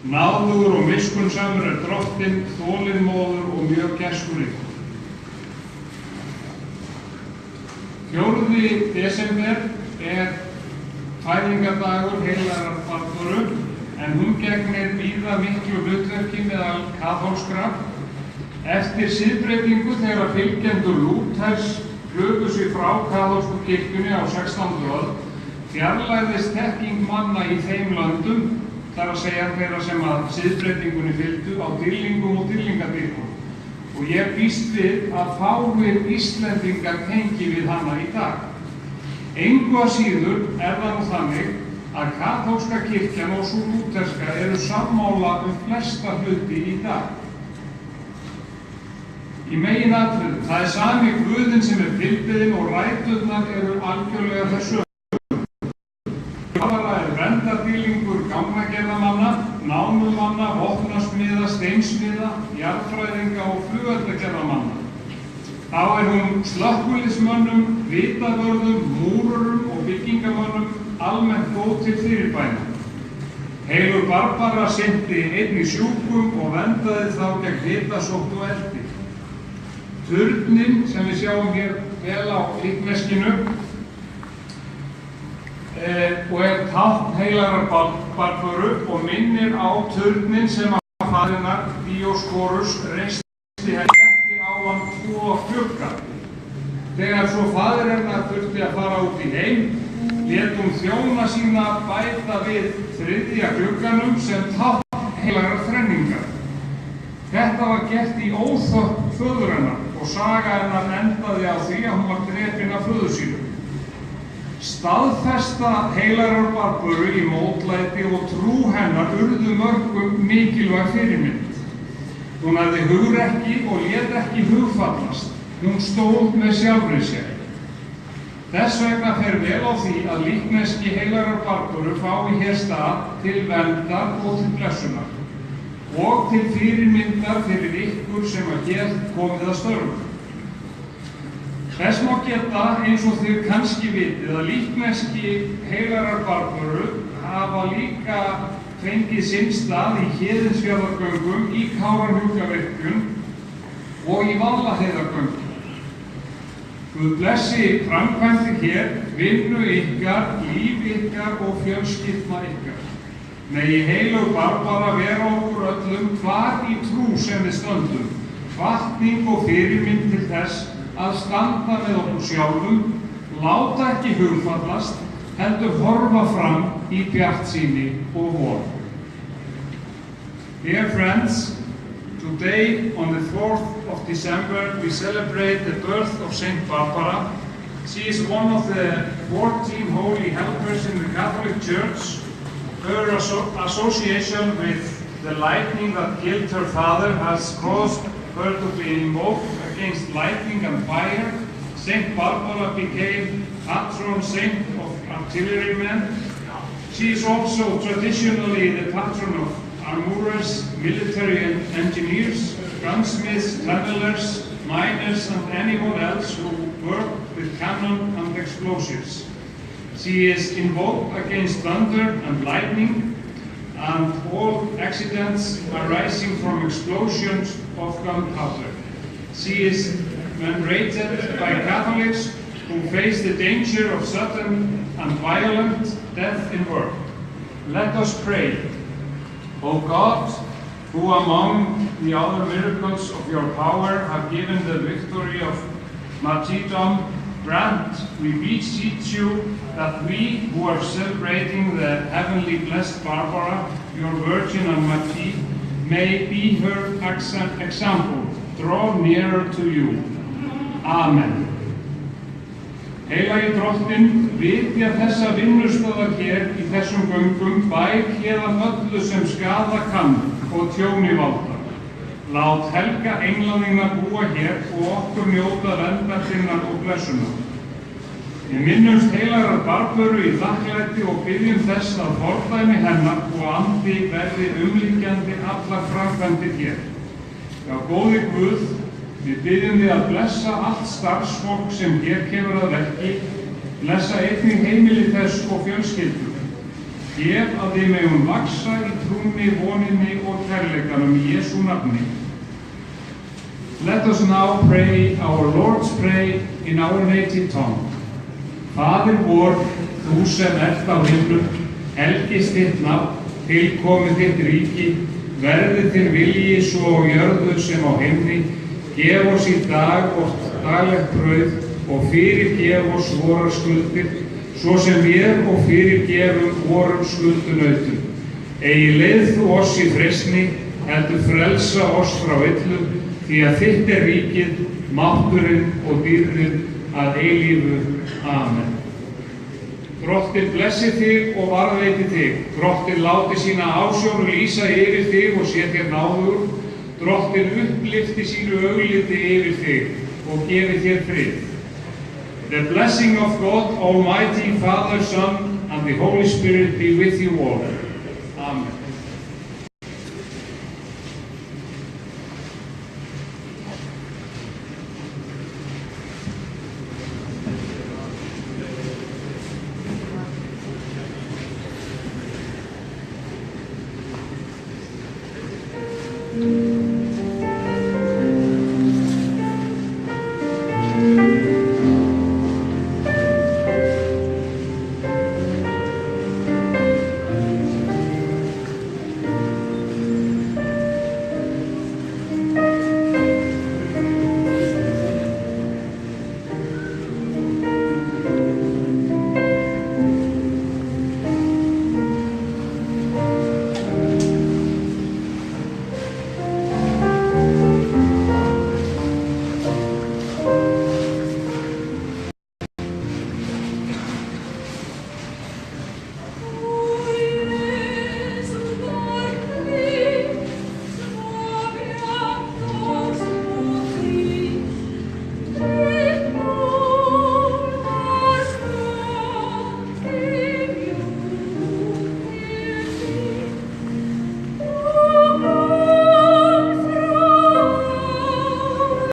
Náðugur og miskunnsamur Drottinn, þolinmóður og mjög gæskuríkur. 4. desember fæðingardagur heilagrar Barböru, en hún gegnir víða miklu hlutverki meðal kaþólskra. Eftir siðbreytingu þegar fylgjendur Lúthers hlupu sig frá kaþólsku kirkjunni á 16. öld, fjarlægðist þekking manna í þeim löndum, þar að segja þeirra sem að siðbreytingunni fylgdu, á dýrlingum og dýrlingadýrkum. Og ég býst við að fáir Íslendingar tengi við hana í dag. Engu að síður það nú þannig að kaþólska kirkjan og sú lútherska eru sammála flesta hluti í dag. Í meginatriðum, það sami Guðinn sem tilbeðinn og ræturnar eru algjörlega þessu. Það verndardýrlingur gangnagerðamanna, námumanna, vopnasmiða, steinsmiða, jarðfræðinga og flugeldagerðamanna. Þá hún slökkviliðsmönnum, vitavörðum, múrurum og byggingamönnum almennt góð til fyrirbæna. Heilur Barbara sinnti einnig sjúkum og verndaði þá gegn hitasótt og eldi. Turninn sem við sjáum hér vel á líkneskinu og tákn heilagrar Barböru og minnir á turninn sem að faðirinnar Dioskorus reisti ekki á hann 2 glugga. Þegar svo faðirinnar þurfti að fara út í heim, lét hún þjóna sína bæta við 3. glugganum sem tákn heilagrar þrenningar. Þetta var gert í óþökk föður hennar og saga hennar endaði á því að hún var drepin af föður sínum. Staðfesta heilagrar Barböru í mótlæti og trú hennar urðu mörgum mikilvæg fyrirmynd. Hún hafði hugrekki og lét ekki hugfallast. Hún stóð með sjálfri sér. Þess vegna fer vel á því að líkneski heilagrar Barböru fái hér stað til verndar og til blessunar og til fyrirmyndar fyrir ykkur sem að hér komið að störfum. Þess má geta, eins og þið kannski vitið, að líkneski heilagrar Barböru hafa líka fengið sinn stað í Héðinsfjarðargöngum, í Kárahnjúkavirkjun og í Vaðlaheiðargöngum. Guð blessi framkvæmdir hér, vinnu ykkar, líf ykkar og fjölskyldna ykkar. Megi heilög Barbara vera okkur öllum hvar í trú sem við stöndum, hvatning og fyrirmynd til þess að standa með okkur sjálfum, láta ekki hugfallast, heldur horfa fram í bjartsýni og von. Dear friends, today on the 4th of December we celebrate the birth of Saint Barbara. She is one of the 14 holy helpers in the Catholic Church. Her association with the lightning that killed her father has caused her to be invoked against lightning and fire. Saint Barbara became patron saint of artillerymen. She is also traditionally the patron of armourers, military engineers, gunsmiths, tunnelers, miners, and anyone else who work with cannon and explosives. She is invoked against thunder and lightning and all accidents arising from explosions of gunpowder. She is venerated by Catholics who face the danger of sudden and violent death in work. Let us pray. O God, who among the other miracles of your power have given the victory of martyrdom, grant, we beseech you, that we who are celebrating the heavenly blessed Barbara, your virgin and martyr, may be her example, draw nearer to you. Amen. Heilagi Drottinn, vitja þessa vinnustöðar hér í þessum göngum, bæk héðan öllu sem skaða kann og tjóni valda. Lát helga englaðina búa hér og okkur njóta verndar þinnar og blessunar. Við minnumst heilagrar Barböru í þakklæti og biðjum þess að fordæmi hennar og andi verði umlíkjandi allar framkvæmdir hér. Já, góði Guð, við biðjum þig að blessa allt starfsfólk sem hér kemur að verki, blessa einnig heimili þess og fjölskyldur. Gef að við megum vaxa í trúnni, voninni og kærleikanum í Jesú nafni. Let us now pray our Lord's Prayer in our native tongue. Faðir vor, þú sem ert á himnum, helgist þitt nafn, tilkomi þitt ríki, verði þinn vilji svo á jörðu sem á himni, gef oss í dag vort daglegt brauð og fyrirgef oss vorar skuldir, svo sem við og fyrirgefum vorum skuldunautum. Eigi leið þú oss í freistni, heldur frelsa oss frá illu, því að þitt ríkið, mátturinn og dýrðin að eilífu. Amen. Drottinn blessi þig og varðveiti þig. Drottinn láti sína ásjón lýsa yfir þig og sé þér náðugur. Drottinn upplyfti sínu augliti yfir þig og gefi þér frið. The blessing of God, Almighty Father, Son, and the Holy Spirit be with you all.